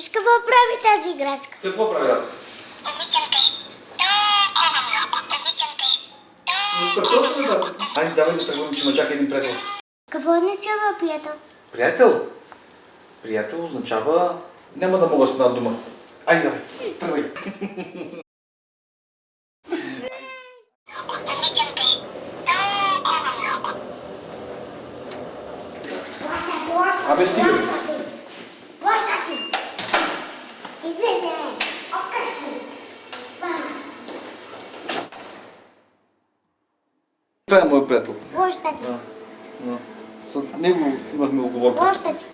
Виж какво прави тази играчка. Какво прави аз? Обичам те. Толкова много. Обичам те. Страхотно, да. Айде, давай да тръгвам, че ме чака един приятел. Какво означава приятел? Приятел? Приятел означава... Няма да мога с една дума. Айде, давай, тръгвай. Обичам те. Толкова много. Абе, стига. Плаща ти! Извинете! Окръщи! Това е моят приятел. Плаща ти! С него имахме оговорка. Плаща ти!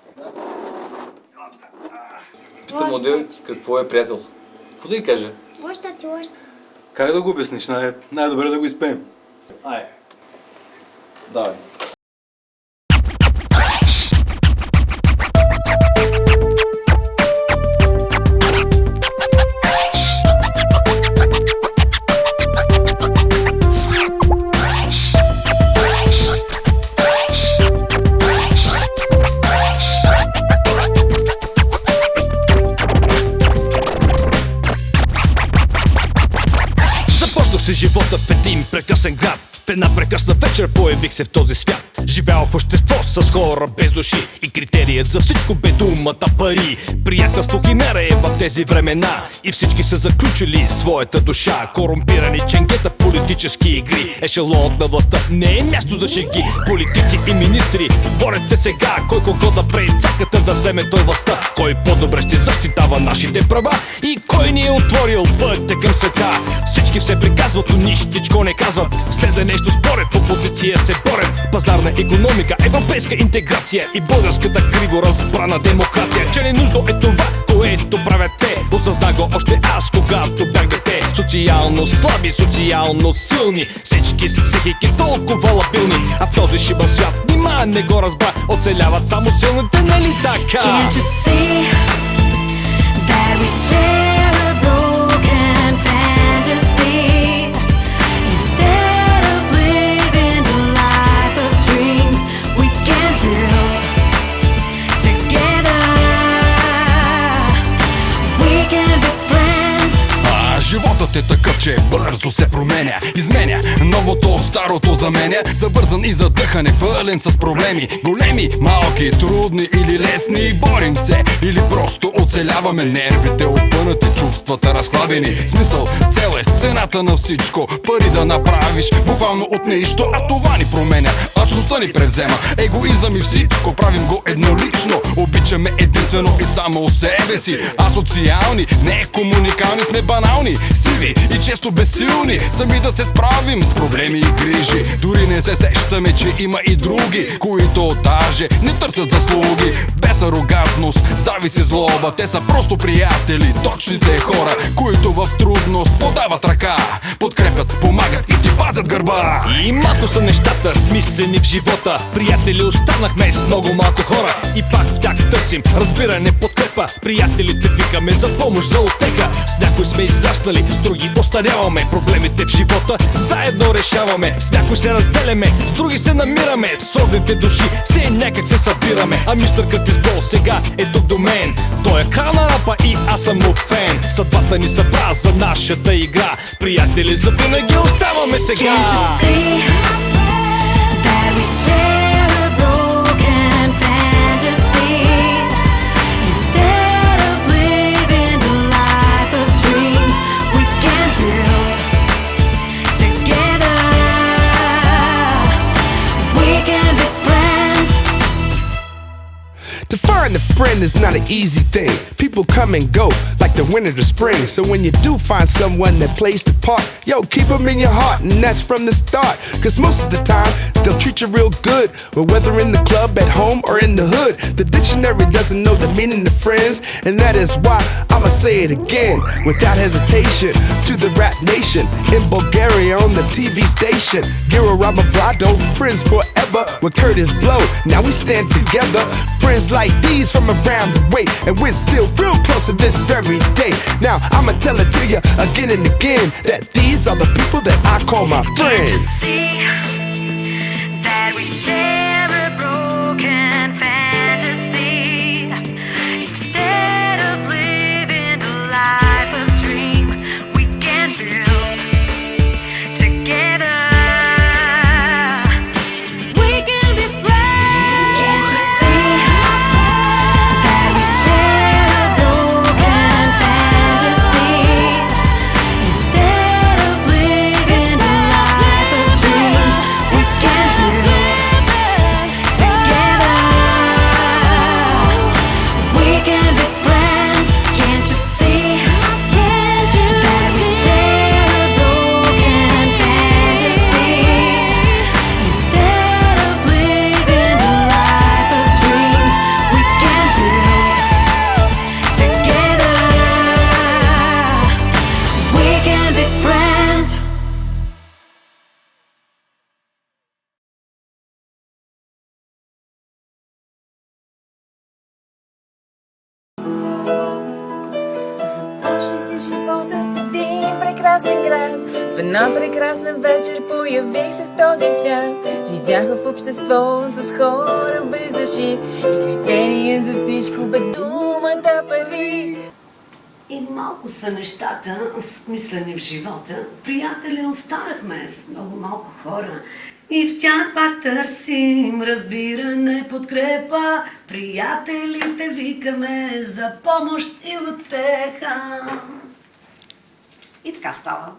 Питам модел какво е приятел. Какво да й кажа? Плаща ти, плаща. Как да го обясниш? Най-добре да го изпеем. Ай. Давай. Започнах се живота в един прекрасен град. В една прекрасна вечер появих се в този свят. Живял в общество с хора без души и критерият за всичко бе думата пари. Приятелство химера е в тези времена и всички са заключили своята душа. Корумпирани ченгета, политически игри. Ешелонът на властта не е място за шеги. Политици и министри борят се сега. Кой кого да прецаката да вземе той властта. Кой по-добре ще защитава нашите права и кой ни е отворил пътя към света. Всички все приказват, но нищичко не казват. Все за нещо според, опозиция се борят. Пазарна икономика, европейска интеграция и българската криво разбрана демокрация. Че не нужно е това, което правят те. Осъзна го още аз, когато бях дете. Социално слаби, социално силни, всички с психики толкова лабилни. А в този шибан свят нима не го разбра. Оцеляват само силните, нали така? Can't you see that we share a broken fantasy? Instead of living the life of dream, we can build together. We can be friends. Животът е такъв, че бързо се променя, изменя новото, старото заменя. Забързан и задъхане, пълен с проблеми. Големи, малки, трудни или лесни. Борим се или просто оцеляваме. Нервите опънати, чувствата разхлабени. Смисъл, цел е сцената на всичко. Пари да направиш буквално от нищо. А това ни променя, алчността ни превзема. Егоизъм и всичко, правим го еднолично. Обичаме единствено и само себе си. Асоциални, не комуникални, сме банални, сиви и често безсилни. Сами да се справим с проблеми и грижи. Дори не се сещаме, че има и други, които даже не търсят заслуги. Без арогантност, завист и злоба. Те са просто приятели, точните хора, които в трудност подават ръка, подкрепят, помагат и ти пазят гърба. И малко са нещата, смислени в живота. Приятели останахме с много малко хора и пак в тях търсим разбиране, подкрепа. Приятелите викаме за помощ, за отека. С някой сме израснали, с други остаряваме. Проблемите в живота заедно решаваме. С някой се разделяме, с други се намираме. С родните души все някак се събираме. А мистер Къртис Бол сега е тук до мен. Той е крал на рапа и аз съм му фен. Съдбата ни събра за нашата игра. Приятели завинаги оставаме сега. Can't you see that we share a broken fantasy? Instead of living the life of dream, we can build together. We can be friends. To find a friend is not an easy thing. People come and go like the winter to spring. So when you do find someone that plays the part, yo, keep them in your heart, and that's from the start. Cause most of the time, they'll treat you real good. But whether in the club, at home, or in the hood, the dictionary doesn't know the meaning of friends. And that is why I'ma say it again, without hesitation, to the rap nation. In Bulgaria on the TV station, Giro Ramavrado, friends forever with Curtis Blow. Now we stand together, friends like these from around the way, and we're still real close to this very day. Now I'ma tell it to you again and again, that these are the people that I call my friends. See that we share a broken fantasy. Instead of living прекрасен град. В една прекрасна вечер появих се в този свят. Живяха в общество с хора без души и критерия за всичко бе думата пари. И малко са нещата, смислени в живота. Приятели останахме с много малко хора. И в тях пак търсим разбиране, подкрепа. Приятелите викаме за помощ и утеха. И така става.